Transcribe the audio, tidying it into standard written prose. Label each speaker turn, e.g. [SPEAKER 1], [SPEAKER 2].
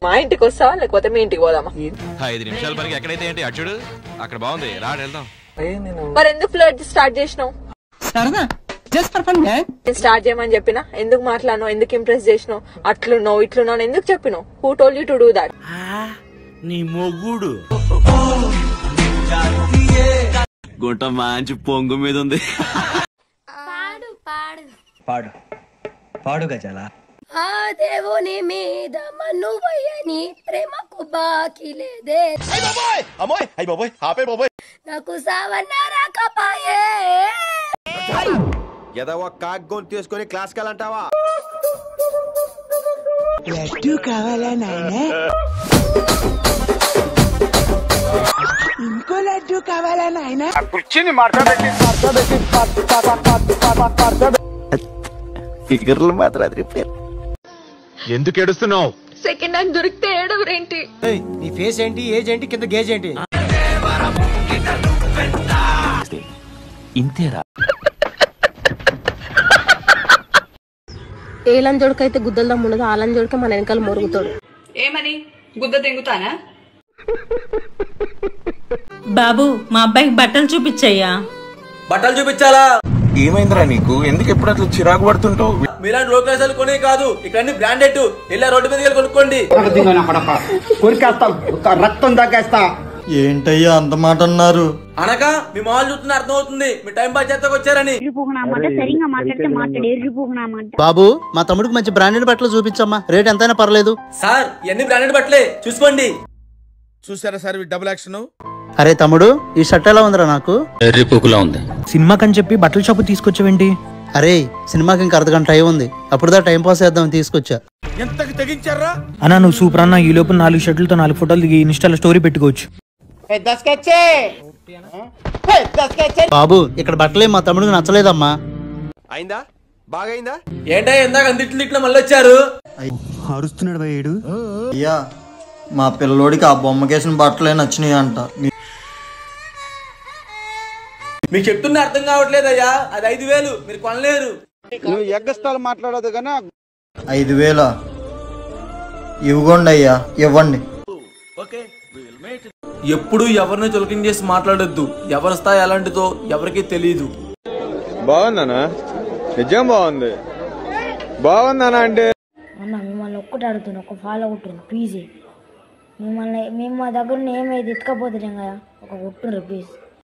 [SPEAKER 1] మా ఇంటికి వస్తావా లేకపోతే మీ ఇంటికి పోదామా?
[SPEAKER 2] 5 నిమిషాల వరకు ఎక్కడైతే ఏంటి అచ్చుడు అక్కడ బాగుంది రాడు వెళ్దాం.
[SPEAKER 1] మరి ఎందుకు ఫ్లర్ట్ స్టార్ట్ చేసినావు? స్టార్ట్ చేయమని చెప్పినా ఎందుకు మాట్లాడినావు, ఎందుకు ఇంప్రెస్ చేసినావు, అట్లున్నావు ఇట్లున్నావు ఎందుకు చెప్పినావు? Who told you to do that?
[SPEAKER 3] నీ మొగుడు
[SPEAKER 4] గుంట మంచి పొంగు మీద ఉంది.
[SPEAKER 5] పాడు పాడు
[SPEAKER 6] పాడు పాడు గజాల.
[SPEAKER 5] ఆ దేవుని మీద మన్నువయ్యని ప్రేమకు బాకీ లేదే, నాకు సావన్న రాకపాయే.
[SPEAKER 7] ఏదో ఒక కాగ్గొని తీసుకొని క్లాస్ కెళ్ళంటావా?
[SPEAKER 6] లడ్డు కావాలా నాయనా? ఇంకో లడ్డు కావాలా నాయనా?
[SPEAKER 7] కూర్చుని మాట్లాడేది ఫిగర్లు మాత్రం
[SPEAKER 2] ఎందుకు ఏడుస్తున్నావు?
[SPEAKER 1] సెకండ్ హ్యాండ్ దొరికితే ఏడవరేంటి?
[SPEAKER 6] నీ ఫేస్ ఏంటి, ఏజ్ ఏంటి, కింద గేజ్ ఏంటి?
[SPEAKER 4] ఇంతేరా
[SPEAKER 5] ఏలం జోడుకైతే గుద్దలతో ఉండదు, ఆలం జోడుక మన వెనకాల మొరుగుతాడు.
[SPEAKER 1] ఏమని గుద్ద తెంగుతానా?
[SPEAKER 8] బాబు మా అబ్బాయికి బట్టలు చూపించయ్యా.
[SPEAKER 6] బట్టలు చూపించాలా?
[SPEAKER 7] ఏమైందిరా నీకు? ఎందుకు ఎప్పుడు అట్లా చిరాకు పడుతుంటావు?
[SPEAKER 6] మీలాంటి లోకేశాలు కొనే కాదు, ఇక్కడ బ్రాండెడ్. ఇలా రోడ్డు మీద కొనుక్కోండి.
[SPEAKER 7] రక్తం తగ్గేస్తా.
[SPEAKER 6] ఏంటయ్యా అంత మాట అన్నారు? అనక మీ మాల్ చూస్తున్న అర్థం అవుతుంది, మీ టైం పాస్ చేస్తాకు వచ్చారని.
[SPEAKER 9] బాబు మా తమ్ముడికి మంచి బ్రాండెడ్ బట్టలు చూపించమ్మా, రేట్ ఎంతైనా పర్లేదు.
[SPEAKER 6] సార్ ఎన్ని బ్రాండెడ్ బట్టలే చూసుకోండి.
[SPEAKER 7] చూసారా సార్ డబుల్ యాక్షన్?
[SPEAKER 9] అరే తమ్ముడు ఈ షర్ట్ ఎలా ఉందిరా? నాకు
[SPEAKER 4] ఉంది.
[SPEAKER 6] సినిమాకని చెప్పి బట్టల షాపు తీసుకొచ్చావేంటి?
[SPEAKER 9] అరే సినిమాకి ఇంకా అర్ధగంట టైం ఉంది, అప్పుడుదా టైం పాస్ చేద్దాం తీసుకొచ్చా.
[SPEAKER 7] ఎంతకి తెగించారా
[SPEAKER 6] అన్నా నువ్వు సూపర్ అన్న. ఈ లోపు 4 షర్ట్లతో 4 ఫోటోలు దిగి ఇన్స్టాలో స్టోరీ పెట్టుకోవచ్చు.
[SPEAKER 9] బాబు ఇక్కడ బట్టలే మా తమ్ముడికి నచ్చలేదమ్మా.
[SPEAKER 7] అయిందా? బాగైందా?
[SPEAKER 6] ఏంటో ఇందాక అందిట్లో మళ్ళీ వచ్చారు.
[SPEAKER 10] అరుస్తున్నాడు భయ్యుడు. అయ్యా మా పిల్లోడికి ఆ బొమ్మకేసిన బట్టలే నచ్చినాయి అంట.
[SPEAKER 6] మీకు చెప్తున్నా అర్థం కావట్లేదయ్యా, అది 5,000 మీరు కొనలేరు.
[SPEAKER 7] నువ్వు ఎగ్గస్తాలు మాట్లాడదు కానీ
[SPEAKER 10] 5,000 ఇవ్వండి అయ్యా, ఇవ్వండి.
[SPEAKER 6] ఎప్పుడు ఎవరిని చులకం చేసి మాట్లాడొద్దు. ఎవరి స్థాయి ఎలాంటిదో ఎవరికి తెలియదు.
[SPEAKER 7] బాగుందనా? నిజం బాగుంది. బాగుందనా అంటే
[SPEAKER 5] అన్న మిమ్మల్ని ఒక్కటి అడుగుతున్నా, ఒక ఫాలో కొట్టుండ్రు ప్లీజ్. మేము మా దగ్గర ఏమైతే ఎత్తుకపోతున్నాం కదా, ఒక కొట్టుండ్రు ప్లీజ్.